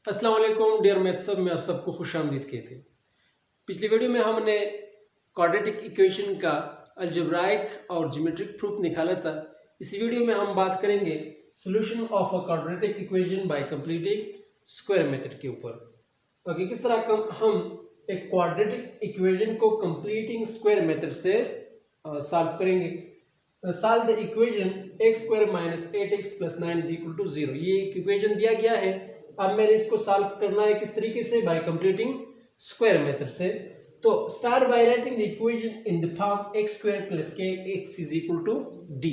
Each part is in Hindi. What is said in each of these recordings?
अस्सलाम वालेकुम डियर मैथ्स सब में आप सबको खुशामदीद कहते हैं। पिछली वीडियो में हमने क्वाड्रेटिक इक्वेशन का अलजेब्राइक और ज्योमेट्रिक प्रूफ निकाला था। इस वीडियो में हम बात करेंगे solution of a quadratic equation by completing square method के ऊपर। ओके, किस तरह हम एक क्वाड्रेटिक इक्वेशन को कंप्लीटिंग स्क्वायर मेथड से सॉल्व करेंगे। Solve the equation x square minus 8x plus 9 is equal to 0। ये एक इक्वेशन दिया गया है। अब मैंने इसको सॉल्व करना है किस तरीके से, बाय कंप्लीटिंग स्क्वायर मेथड से। तो start by writing the equation in the form x square plus k x is equal to d।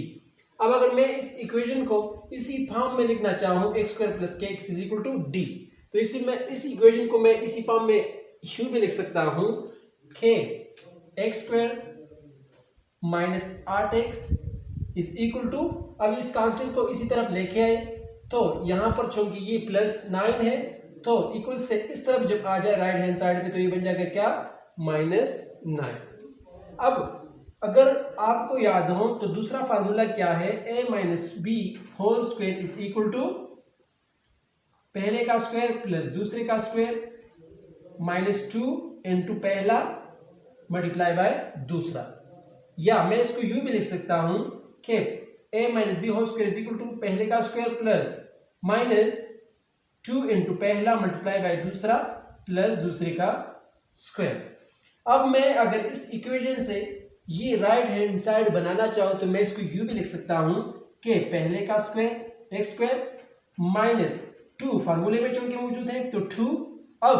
अब अगर मैं इस इक्वेशन को इसी फॉर्म में लिखना चाहूं x square plus k x is equal to d, तो इस इक्वेशन को मैं इसी फॉर्म में यूं भी लिख सकता हूं k x square minus 8x is equal to, अब इस कांस्टेंट को इसी तरफ लेके आए तो यहां पर चूंकि ये प्लस 9 है तो इक्वल से इस तरफ जब आ जाए राइट हैंड साइड पे तो ये बन जाएगा क्या, माइनस 9। अब अगर आपको याद हो तो दूसरा फार्मूला क्या है, a minus b whole square is equal to पहले का स्क्वायर प्लस दूसरे का स्क्वायर माइनस 2 इंटू पहला मल्टीप्लाई बाय दूसरा। या मैं इसको यूं भी लिख सकता हूं कि a minus b whole square is equal to पहले का स्क्वायर प्लस माइनस 2 इंटू पहला मल्टीप्लाई बाय दूसरा प्लस दूसरे का स्क्वायर। अब मैं अगर इस इक्वेशन से ये राइट हैंड साइड बनाना चाहूं तो मैं इसको यूं भी लिख सकता हूं कि पहले का स्क्वायर एक्स स्क्वायर माइनस 2 फार्मूले में चूंकि मौजूद है तो 2। अब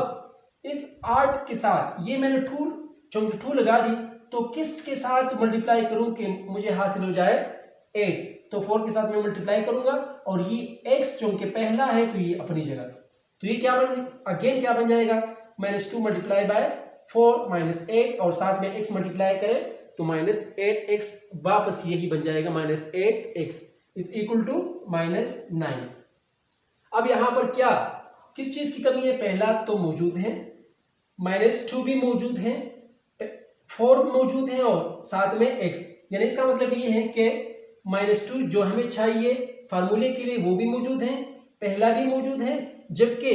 इस 8 के साथ ये मैंने 2 चूंकि 2 लगा दी तो किसके साथ मल्टीप्लाई करूं कि मुझे हासिल हो जाए 8, तो 4 के साथ मैं मल्टीप्लाई करूंगा और ये x चूंकि पहला है तो ये अपनी जगह, तो ये क्या बन जाएगा माइनस 2 मल्टीप्लाई बाय 4 माइनस 8 और साथ में x मल्टीप्लाई करें तो माइनस 8x वापस यही बन जाएगा minus 8x is equal to minus 9। अब यहां पर क्या किस चीज की कमी है, पहला तो मौजूद है, माइनस 2 भी मौजूद है, 4 मौजूद है और साथ में x, यानी इसका मतलब ये है कि माइनस 2 जो हमें चाहिए फार्मूले के लिए वो भी मौजूद है, पहला भी मौजूद है, जबकि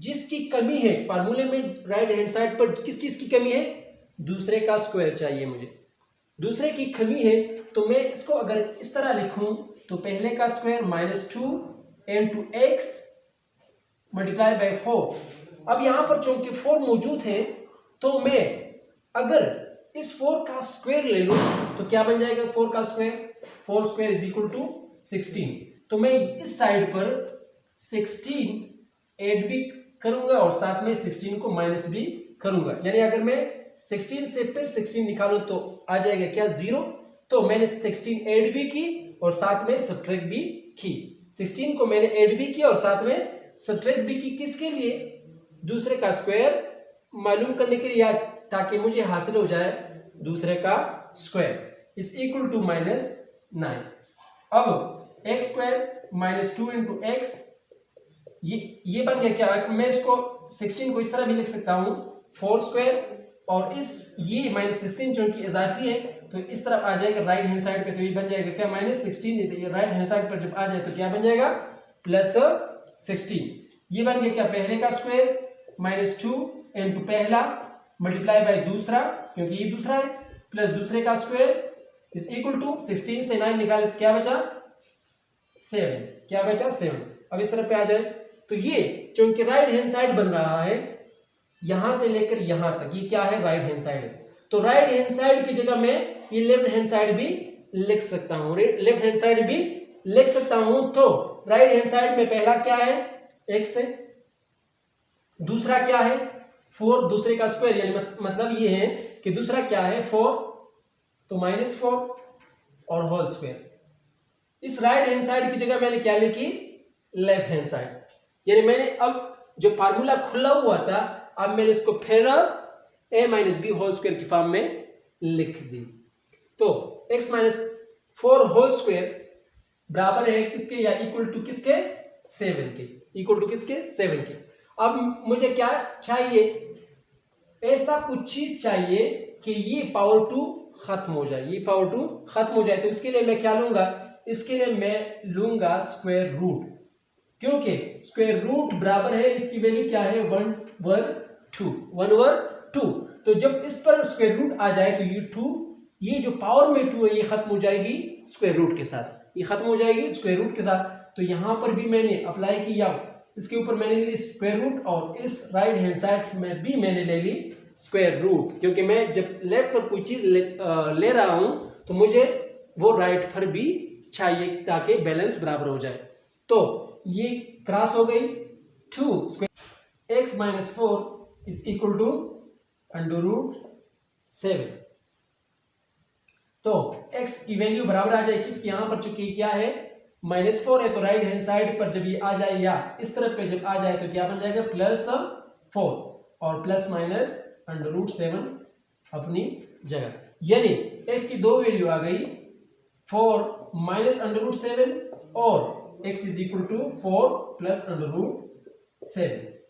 जिसकी कमी है फार्मूले में राइट हैंड साइड पर किस चीज की कमी है, दूसरे का स्क्वायर चाहिए मुझे, दूसरे की कमी है। तो मैं इसको अगर इस तरह लिखूं तो पहले का square minus 2 into x multiply by 4। अब यहां पर चूंकि 4 मौजूद है तो मैं अगर इस 4 का स्क्वायर ले लूं तो क्या बन जाएगा 4 का square, 4 square is equal to 16। तो मैं इस साइड पर 16 ऐड भी करूंगा और साथ में 16 को माइनस भी करूंगा, यानी अगर मैं 16 से फिर 16 निकालूं तो आ जाएगा क्या 0। तो मैंने 16 ऐड भी की और साथ में सब्ट्रैक्ट भी की, 16 को मैंने ऐड भी किया और साथ में सब्ट्रैक्ट भी की, किसके लिए, दूसरे का स्क्वायर मालूम करने के लिए, ताकि मुझे हासिल हो जाए दूसरे का square is equal to minus 9। अब x square minus 2 into x ये बन गया क्या, मैं इसको 16 को इस तरह भी लिख सकता हूं 4 स्क्वायर और इस ये माइनस 16 जो कि इजाफी है तो इस तरफ आ जाएगा राइट हैंड साइड पे, तो ये बन जाएगा क्या माइनस 16, ये राइट हैंड साइड पर जब आ जाए तो क्या बन जाएगा प्लस 16। ये बन गया क्या पहले का स्क्वायर माइनस 2 इंटू पहला मल्टीप्लाई बाय दूसरा क्योंकि ये दूसरा है प्लस दूसरे का स्क्वायर इज इक्वल टू 16 से 9 निकाले क्या बचा 7, क्या बचा 7। अब इस तरफ पे आ जाए तो ये चूंकि राइट हैंड साइड बन रहा है यहां से लेकर यहां तक, ये क्या है राइट हैंड साइड है, तो राइट हैंड साइड की जगह मैं ये लेफ्ट हैंड साइड भी लिख सकता हूं, लेफ्ट हैंड साइड भी लिख सकता हूं। तो राइट हैंड साइड में पहला क्या है x है, दूसरा क्या है 4 दूसरे का स्क्वायर, यानी मतलब ये है कि दूसरा क्या है 4 तो माइनस 4 और होल स्क्वायर। इस राइट हैंड साइड की जगह मैंने क्या लिखी लेफ्ट हैंड साइड, यानी मैंने अब जो फार्मूला खुला हुआ था अब मैंने इसको फिर a minus b whole square की फॉर्म में लिख दी। तो x माइनस 4 होल स्क्वायर बराबर है किसके, या इक्वल टू किसके 7 के, इक्वल टू किसके 7 के। अब मुझे क्या चाहिए, ऐसा कुछ चीज चाहिए कि ये पावर 2 खत्म हो जाए, ये पावर 2 खत्म हो जाए, तो इसके लिए मैं क्या लूंगा, इसके लिए मैं लूंगा स्क्वायर रूट। क्योंकि स्क्वायर रूट बराबर है, इसकी वैल्यू क्या है 1/2। तो जब इस पर स्क्वायर रूट आ जाए तो ये 2, ये जो पावर में 2 है ये खत्म हो जाएगी स्क्वायर रूट के साथ, ये खत्म हो जाएगी स्क्वायर रूट के साथ। तो यहां पर भी मैंने अप्लाई किया, इसके ऊपर मैंने ले ली स्क्वायर रूट और इस राइट हैंड साइड में भी मैंने ले ली स्क्वायर रूट, क्योंकि मैं जब लेफ्ट पर कोई चीज ले रहा हूं तो मुझे वो राइट पर भी चाहिए ताकि बैलेंस बराबर हो जाए। तो ये क्रॉस हो गई 2 square x minus 4 is equal to √7। तो x की वैल्यू बराबर आ जाएगी इसकी, यहां पर चूंकि क्या है -4 है तो राइट हैंड साइड पर जब ये आ जाए या इस तरफ पे जब आ जाए तो क्या बन जाएगा +4 और प्लस माइनस √7 अपनी जगह, यानी x की दो वैल्यू आ गई 4 -√7 और x इज इक्वल टू 4 + √7।